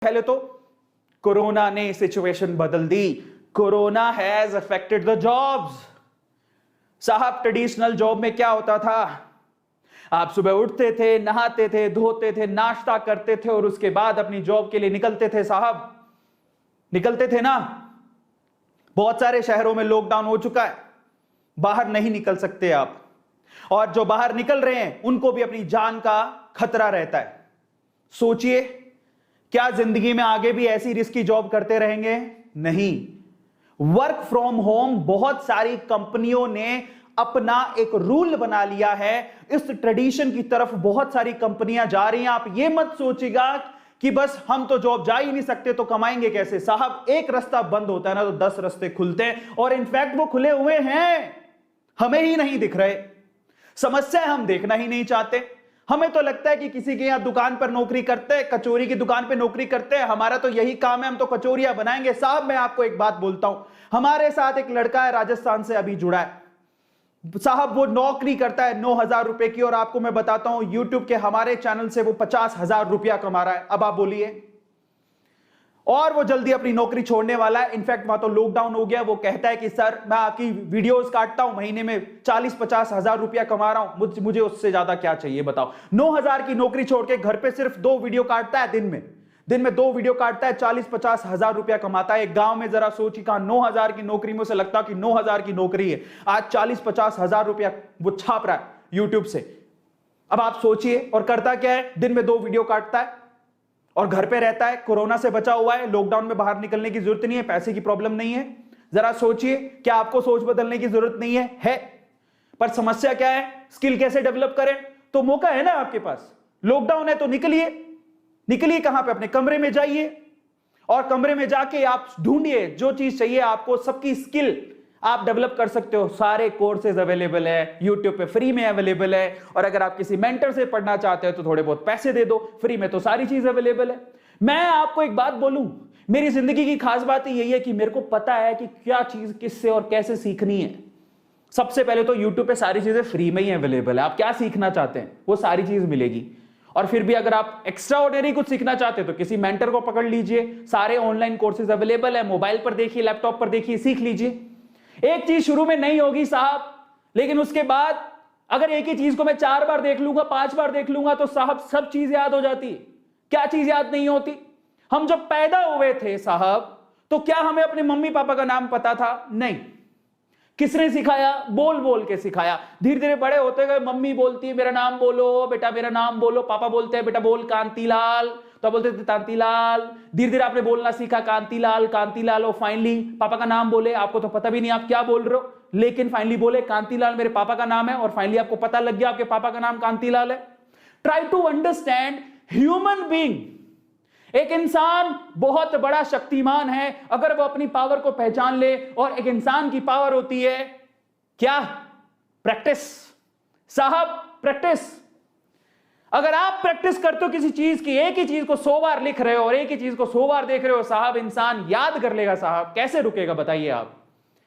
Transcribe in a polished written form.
पहले तो कोरोना ने सिचुएशन बदल दी। Corona has affected the jobs. साहब ट्रेडिशनल जॉब में क्या होता था, आप सुबह उठते थे, नहाते थे, धोते थे, नाश्ता करते थे और उसके बाद अपनी जॉब के लिए निकलते थे। साहब निकलते थे ना। बहुत सारे शहरों में लॉकडाउन हो चुका है, बाहर नहीं निकल सकते आप, और जो बाहर निकल रहे हैं उनको भी अपनी जान का खतरा रहता है। सोचिए, क्या जिंदगी में आगे भी ऐसी रिस्की जॉब करते रहेंगे? नहीं। वर्क फ्रॉम होम बहुत सारी कंपनियों ने अपना एक रूल बना लिया है। इस ट्रेडिशन की तरफ बहुत सारी कंपनियां जा रही हैं। आप ये मत सोचिएगा कि बस हम तो जॉब जा ही नहीं सकते तो कमाएंगे कैसे। साहब एक रास्ता बंद होता है ना तो 10 रास्ते खुलते हैं, और इनफैक्ट वो खुले हुए हैं, हमें ही नहीं दिख रहे। समस्या हम देखना ही नहीं चाहते। हमें तो लगता है कि किसी के यहां दुकान पर नौकरी करते हैं, कचौरी की दुकान पर नौकरी करते हैं, हमारा तो यही काम है, हम तो कचौरियां बनाएंगे। साहब मैं आपको एक बात बोलता हूं, हमारे साथ एक लड़का है, राजस्थान से अभी जुड़ा है। साहब वो नौकरी करता है 9,000 रुपए की, और आपको मैं बताता हूं यूट्यूब के हमारे चैनल से वो 50,000 रुपया कमा रहा है। अब आप बोलिए, और वो जल्दी अपनी नौकरी छोड़ने वाला है। इनफैक्ट वहां तो लॉकडाउन हो गया। वो कहता है कि सर मैं आपकी वीडियोस काटता हूं, महीने में 40-50 हजार रुपया कमा रहा हूं, मुझे उससे ज्यादा क्या चाहिए बताओ। 9,000 की नौकरी छोड़ के घर पे सिर्फ 2 वीडियो काटता है, दिन में 2 वीडियो काटता है, 40-50 हजार रुपया कमाता है। एक गांव में जरा सोचिए, कहा 9,000 की नौकरी में उसे लगता कि 9,000 की नौकरी है, आज 40-50 हजार रुपया वो छाप रहा है यूट्यूब से। अब आप सोचिए, और करता क्या है, दिन में 2 वीडियो काटता है और घर पे रहता है, कोरोना से बचा हुआ है, लॉकडाउन में बाहर निकलने की जरूरत नहीं है, पैसे की प्रॉब्लम नहीं है। जरा सोचिए, क्या आपको सोच बदलने की जरूरत नहीं है? पर समस्या क्या है, स्किल कैसे डेवलप करें? तो मौका है ना आपके पास, लॉकडाउन है तो निकलिए कहां पे, अपने कमरे में जाइए, और कमरे में जाके आप ढूंढिए जो चीज चाहिए आपको, सबकी स्किल आप डेवलप कर सकते हो। सारे कोर्सेज अवेलेबल है यूट्यूब पे, फ्री में अवेलेबल है। और अगर आप किसी मेंटर से पढ़ना चाहते हो तो थोड़े बहुत पैसे दे दो, फ्री में तो सारी चीज अवेलेबल है। मैं आपको एक बात बोलूं, मेरी जिंदगी की खास बात यही है कि मेरे को पता है कि क्या चीज किससे और कैसे सीखनी है। सबसे पहले तो यूट्यूब पे सारी चीजें फ्री में ही अवेलेबल है। आप क्या सीखना चाहते हैं वो सारी चीज मिलेगी। और फिर भी अगर आप एक्स्ट्रा ऑर्डिनरी कुछ सीखना चाहते हैं तो किसी मेंटर को पकड़ लीजिए, सारे ऑनलाइन कोर्सेज अवेलेबल है, मोबाइल पर देखिए, लैपटॉप पर देखिए, सीख लीजिए। एक चीज शुरू में नहीं होगी साहब, लेकिन उसके बाद अगर एक ही चीज को मैं 4 बार देख लूंगा, 5 बार देख लूंगा तो साहब सब चीज याद हो जाती है। क्या चीज याद नहीं होती? हम जब पैदा हुए थे साहब, तो क्या हमें अपने मम्मी पापा का नाम पता था? नहीं। किसने सिखाया? बोल बोल के सिखाया। धीरे धीरे बड़े होते गए, मम्मी बोलती है मेरा नाम बोलो बेटा, मेरा नाम बोलो। पापा बोलते हैं बेटा बोल कांतीलाल, तो बोलते थे कांतीलाल। धीरे धीरे आपने बोलना सीखा, कांतीलाल कांतीलाल, और फाइनली पापा का नाम बोले। आपको तो पता भी नहीं आप क्या बोल रहे हो, लेकिन फाइनली बोले कांतीलाल मेरे पापा का नाम है, और फाइनली आपको पता लग गया आपके पापा का नाम कांतीलाल है। Try to understand human being. एक इंसान बहुत बड़ा शक्तिमान है अगर वो अपनी पावर को पहचान ले, और एक इंसान की पावर होती है क्या? प्रैक्टिस। साहब प्रैक्टिस। अगर आप प्रैक्टिस करते हो किसी चीज की, एक ही चीज को 100 बार लिख रहे हो और एक ही चीज को 100 बार देख रहे हो, साहब इंसान याद कर लेगा। साहब कैसे रुकेगा बताइए आप?